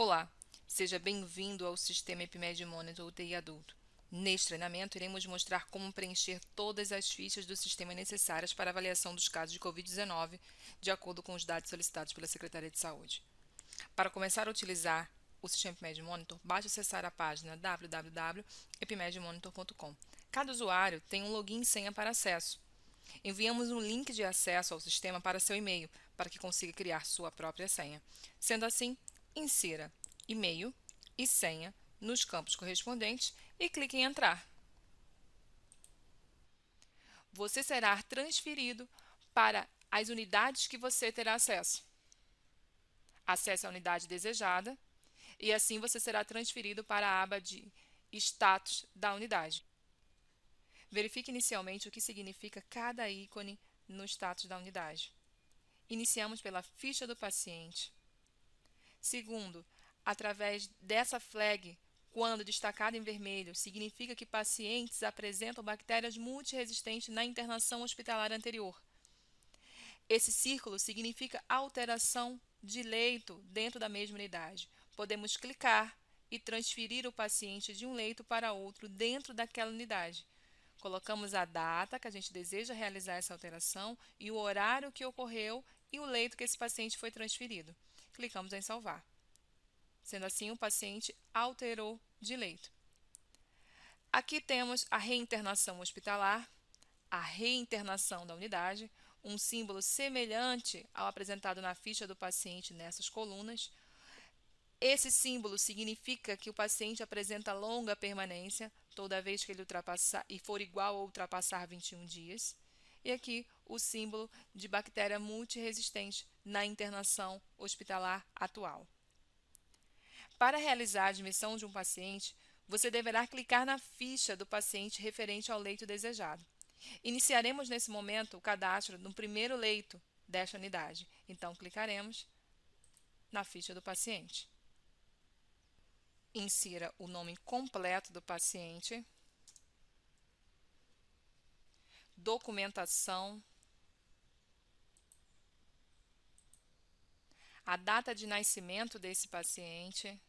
Olá, seja bem-vindo ao Sistema EpiMed Monitor UTI Adulto. Neste treinamento, iremos mostrar como preencher todas as fichas do sistema necessárias para a avaliação dos casos de Covid-19, de acordo com os dados solicitados pela Secretaria de Saúde. Para começar a utilizar o Sistema EpiMed Monitor, basta acessar a página www.epimedmonitor.com. Cada usuário tem um login e senha para acesso. Enviamos um link de acesso ao sistema para seu e-mail, para que consiga criar sua própria senha. Sendo assim, insira e-mail e senha nos campos correspondentes e clique em Entrar. Você será transferido para as unidades que você terá acesso. Acesse a unidade desejada e assim você será transferido para a aba de Status da unidade. Verifique inicialmente o que significa cada ícone no status da unidade. Iniciamos pela ficha do paciente. Segundo, através dessa flag, quando destacada em vermelho, significa que pacientes apresentam bactérias multiresistentes na internação hospitalar anterior. Esse círculo significa alteração de leito dentro da mesma unidade. Podemos clicar e transferir o paciente de um leito para outro dentro daquela unidade. Colocamos a data que a gente deseja realizar essa alteração e o horário que ocorreu e o leito que esse paciente foi transferido. Clicamos em salvar. Sendo assim, o paciente alterou de leito. Aqui temos a reinternação hospitalar, a reinternação da unidade, um símbolo semelhante ao apresentado na ficha do paciente nessas colunas. Esse símbolo significa que o paciente apresenta longa permanência toda vez que ele ultrapassar e for igual ou ultrapassar 21 dias. E aqui o símbolo de bactéria multiresistente na internação hospitalar atual. Para realizar a admissão de um paciente, você deverá clicar na ficha do paciente referente ao leito desejado. Iniciaremos nesse momento o cadastro no primeiro leito desta unidade. Então, clicaremos na ficha do paciente. Insira o nome completo do paciente, documentação, a data de nascimento desse paciente,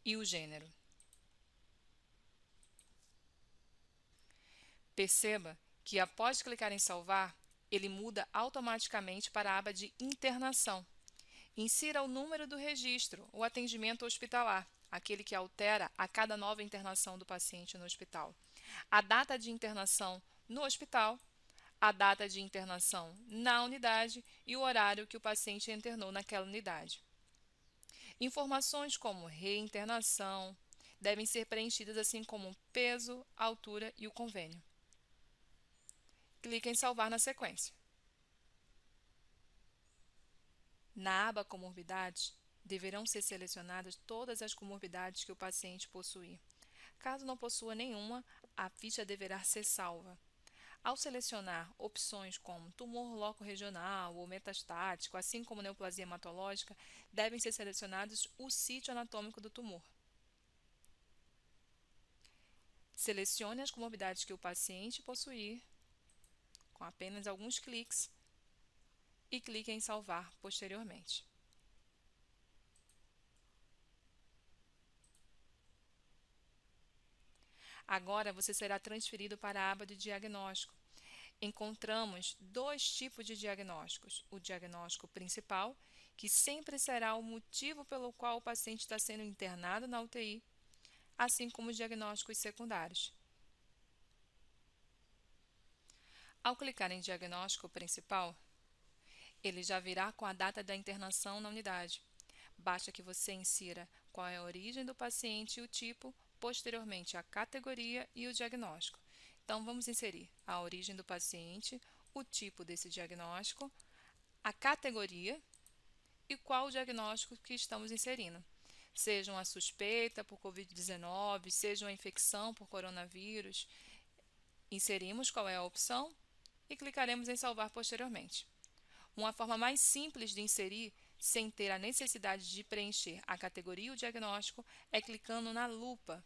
e o gênero. Perceba que após clicar em salvar, ele muda automaticamente para a aba de internação. Insira o número do registro, o atendimento hospitalar, aquele que altera a cada nova internação do paciente no hospital. A data de internação no hospital, a data de internação na unidade e o horário que o paciente internou naquela unidade. Informações como reinternação devem ser preenchidas, assim como o peso, altura e o convênio. Clique em salvar na sequência. Na aba Comorbidades, deverão ser selecionadas todas as comorbidades que o paciente possuir. Caso não possua nenhuma, a ficha deverá ser salva. Ao selecionar opções como tumor loco-regional ou metastático, assim como neoplasia hematológica, devem ser selecionados o sítio anatômico do tumor. Selecione as comorbidades que o paciente possuir, com apenas alguns cliques, e clique em salvar posteriormente. Agora você será transferido para a aba de diagnóstico. Encontramos dois tipos de diagnósticos: o diagnóstico principal, que sempre será o motivo pelo qual o paciente está sendo internado na UTI, assim como os diagnósticos secundários. Ao clicar em diagnóstico principal, ele já virá com a data da internação na unidade. Basta que você insira qual é a origem do paciente e o tipo, posteriormente a categoria e o diagnóstico. Então, vamos inserir a origem do paciente, o tipo desse diagnóstico, a categoria e qual o diagnóstico que estamos inserindo. Seja uma suspeita por Covid-19, seja uma infecção por coronavírus. Inserimos qual é a opção e clicaremos em salvar posteriormente. Uma forma mais simples de inserir, sem ter a necessidade de preencher a categoria e o diagnóstico, é clicando na lupa.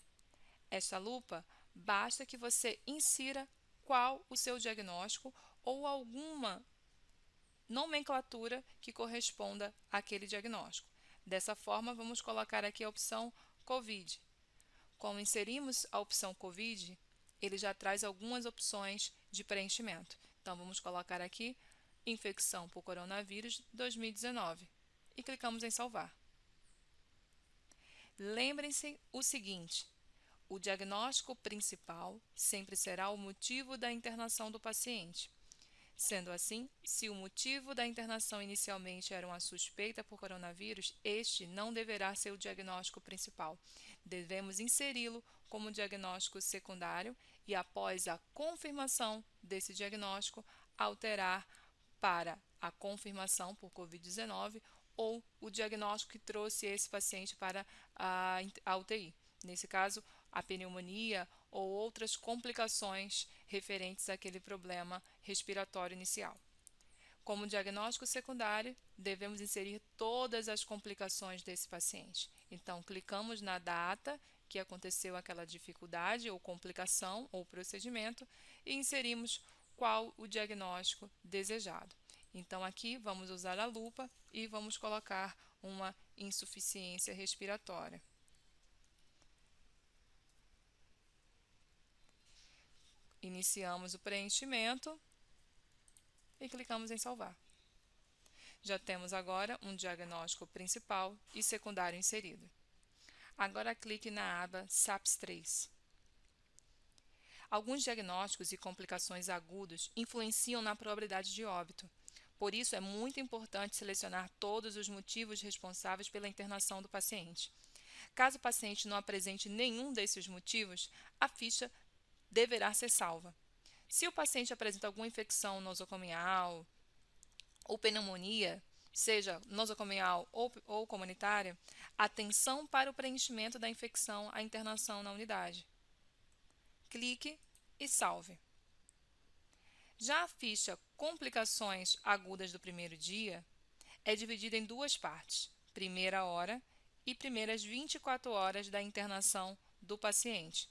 Esta lupa, basta que você insira qual o seu diagnóstico ou alguma nomenclatura que corresponda àquele diagnóstico. Dessa forma, vamos colocar aqui a opção COVID. Quando inserimos a opção COVID, ele já traz algumas opções de preenchimento. Então, vamos colocar aqui infecção por coronavírus 2019 e clicamos em salvar. Lembrem-se o seguinte: o diagnóstico principal sempre será o motivo da internação do paciente. Sendo assim, se o motivo da internação inicialmente era uma suspeita por coronavírus, este não deverá ser o diagnóstico principal. Devemos inseri-lo como diagnóstico secundário e, após a confirmação desse diagnóstico, alterar para a confirmação por Covid-19 ou o diagnóstico que trouxe esse paciente para a UTI. Nesse caso, a pneumonia ou outras complicações referentes àquele problema respiratório inicial. Como diagnóstico secundário, devemos inserir todas as complicações desse paciente. Então, clicamos na data que aconteceu aquela dificuldade ou complicação ou procedimento e inserimos qual o diagnóstico desejado. Então, aqui vamos usar a lupa e vamos colocar uma insuficiência respiratória. Iniciamos o preenchimento e clicamos em salvar. Já temos agora um diagnóstico principal e secundário inserido. Agora clique na aba SAPS-3. Alguns diagnósticos e complicações agudos influenciam na probabilidade de óbito. Por isso, é muito importante selecionar todos os motivos responsáveis pela internação do paciente. Caso o paciente não apresente nenhum desses motivos, a ficha deverá ser salva. Se o paciente apresenta alguma infecção nosocomial ou pneumonia, seja nosocomial ou comunitária, atenção para o preenchimento da infecção à internação na unidade. Clique e salve. Já a ficha Complicações agudas do primeiro dia é dividida em duas partes, primeira hora e primeiras 24 horas da internação do paciente.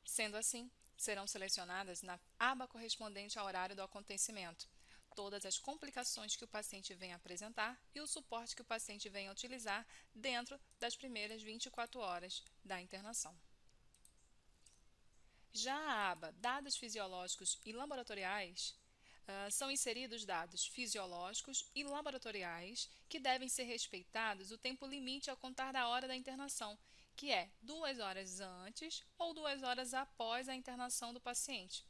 Sendo assim, serão selecionadas na aba correspondente ao horário do acontecimento todas as complicações que o paciente vem apresentar e o suporte que o paciente vem utilizar dentro das primeiras 24 horas da internação. Já a aba Dados fisiológicos e laboratoriais são inseridos dados fisiológicos e laboratoriais que devem ser respeitados o tempo limite ao contar da hora da internação, que é 2 horas antes ou 2 horas após a internação do paciente.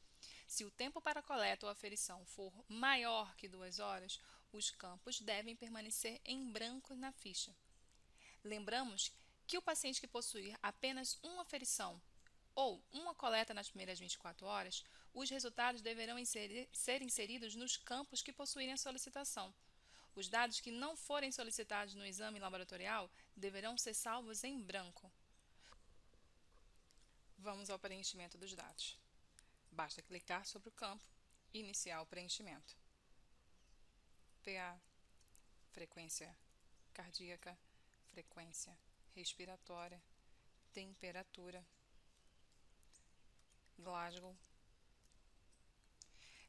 Se o tempo para a coleta ou aferição for maior que 2 horas, os campos devem permanecer em branco na ficha. Lembramos que o paciente que possuir apenas uma aferição ou uma coleta nas primeiras 24 horas, os resultados deverão ser inseridos nos campos que possuírem a solicitação. Os dados que não forem solicitados no exame laboratorial deverão ser salvos em branco. Vamos ao preenchimento dos dados. Basta clicar sobre o campo e iniciar o preenchimento. PA, frequência cardíaca, frequência respiratória, temperatura, Glasgow.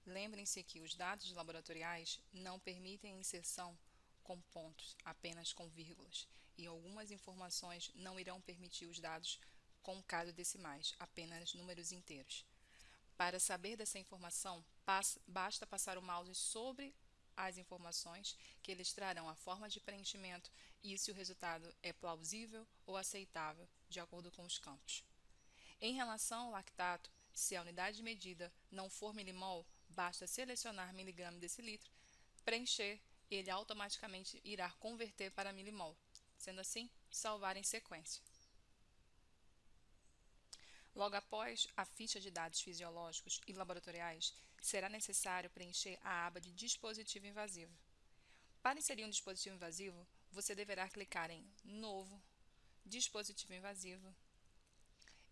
Lembrem-se que os dados laboratoriais não permitem a inserção com pontos, apenas com vírgulas, e algumas informações não irão permitir os dados com decimais, apenas números inteiros. Para saber dessa informação, basta passar o mouse sobre as informações, que eles trarão a forma de preenchimento e se o resultado é plausível ou aceitável, de acordo com os campos. Em relação ao lactato, se a unidade de medida não for milimol, basta selecionar miligrama decilitro, preencher, ele automaticamente irá converter para milimol. Sendo assim, salvar em sequência. Logo após a ficha de dados fisiológicos e laboratoriais, será necessário preencher a aba de dispositivo invasivo. Para inserir um dispositivo invasivo, você deverá clicar em Novo, Dispositivo invasivo,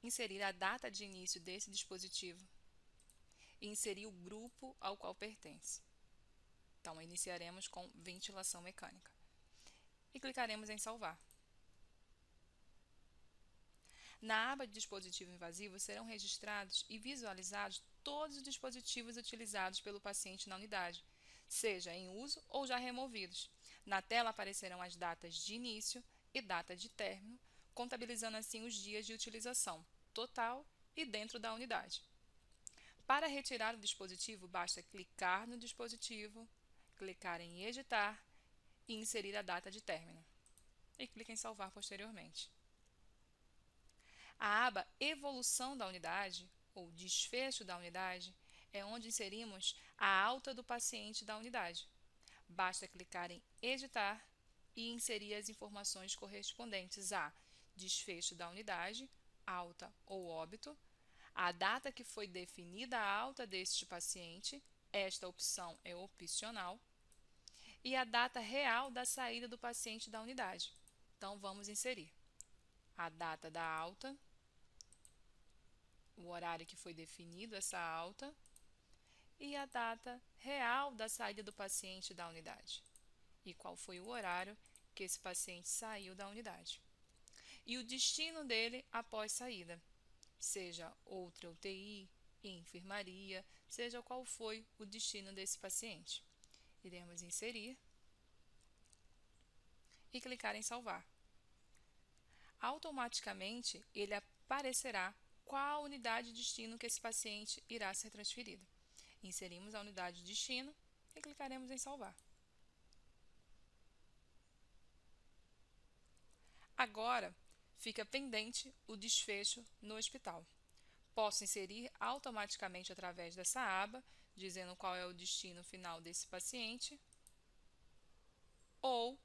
inserir a data de início desse dispositivo e inserir o grupo ao qual pertence. Então, iniciaremos com ventilação mecânica e clicaremos em salvar. Na aba de dispositivo invasivo serão registrados e visualizados todos os dispositivos utilizados pelo paciente na unidade, seja em uso ou já removidos. Na tela aparecerão as datas de início e data de término, contabilizando assim os dias de utilização total e dentro da unidade. Para retirar o dispositivo, basta clicar no dispositivo, clicar em editar e inserir a data de término. E clique em salvar posteriormente. A aba Evolução da unidade, ou Desfecho da unidade, é onde inserimos a alta do paciente da unidade. Basta clicar em Editar e inserir as informações correspondentes a desfecho da unidade, alta ou óbito, a data que foi definida a alta deste paciente, esta opção é opcional, e a data real da saída do paciente da unidade. Então, vamos inserir a data da alta, o horário que foi definido essa alta e a data real da saída do paciente da unidade. E qual foi o horário que esse paciente saiu da unidade. E o destino dele após saída, seja outra UTI, enfermaria, seja qual foi o destino desse paciente. Iremos inserir e clicar em salvar. Automaticamente, ele aparecerá qual unidade de destino que esse paciente irá ser transferido. Inserimos a unidade de destino e clicaremos em salvar. Agora, fica pendente o desfecho no hospital. Posso inserir automaticamente através dessa aba, dizendo qual é o destino final desse paciente, ou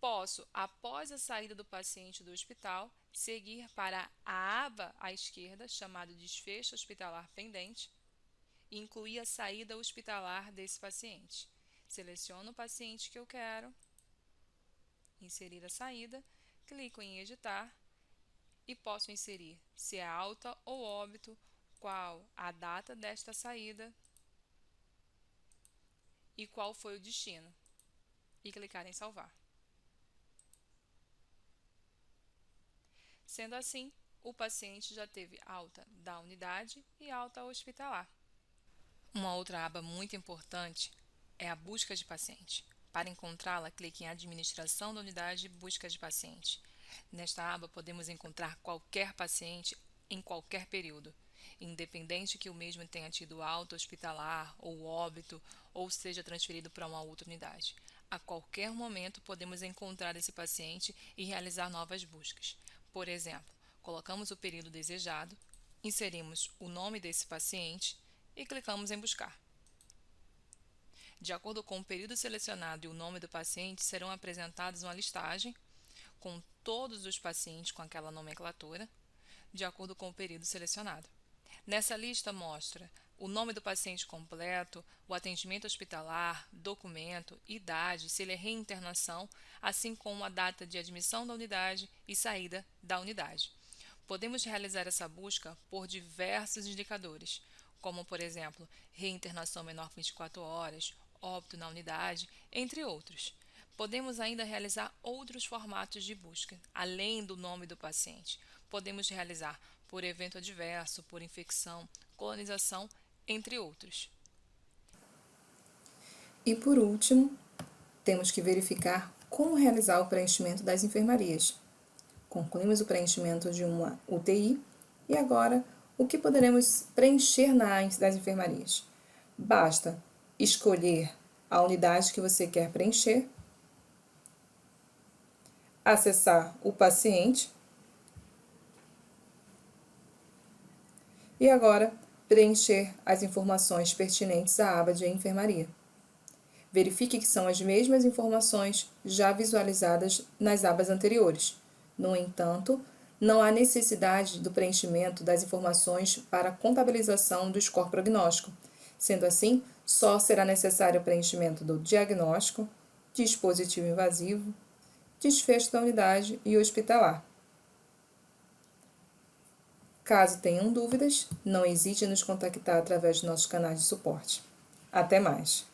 posso, após a saída do paciente do hospital, seguir para a aba à esquerda, chamada Desfecho Hospitalar Pendente, e incluir a saída hospitalar desse paciente. Seleciono o paciente que eu quero, inserir a saída, clico em editar e posso inserir se é alta ou óbito, qual a data desta saída e qual foi o destino, e clicar em salvar. Sendo assim, o paciente já teve alta da unidade e alta hospitalar. Uma outra aba muito importante é a busca de paciente. Para encontrá-la, clique em Administração da unidade e Busca de paciente. Nesta aba, podemos encontrar qualquer paciente em qualquer período, independente que o mesmo tenha tido alta hospitalar ou óbito ou seja transferido para uma outra unidade. A qualquer momento, podemos encontrar esse paciente e realizar novas buscas. Por exemplo, colocamos o período desejado, inserimos o nome desse paciente e clicamos em buscar. De acordo com o período selecionado e o nome do paciente, serão apresentados uma listagem com todos os pacientes com aquela nomenclatura, de acordo com o período selecionado. Nessa lista mostra o nome do paciente completo, o atendimento hospitalar, documento, idade, se ele é reinternação, assim como a data de admissão da unidade e saída da unidade. Podemos realizar essa busca por diversos indicadores, como, por exemplo, reinternação menor que 24 horas, óbito na unidade, entre outros. Podemos ainda realizar outros formatos de busca, além do nome do paciente. Podemos realizar por evento adverso, por infecção, colonização, entre outros. E por último, temos que verificar como realizar o preenchimento das enfermarias. Concluímos o preenchimento de uma UTI e agora o que poderemos preencher das enfermarias? Basta escolher a unidade que você quer preencher, acessar o paciente e agora preencher as informações pertinentes à aba de enfermaria. Verifique que são as mesmas informações já visualizadas nas abas anteriores. No entanto, não há necessidade do preenchimento das informações para a contabilização do score prognóstico. Sendo assim, só será necessário o preenchimento do diagnóstico, dispositivo invasivo, desfecho da unidade e hospitalar. Caso tenham dúvidas, não hesite em nos contactar através de nossos canais de suporte. Até mais!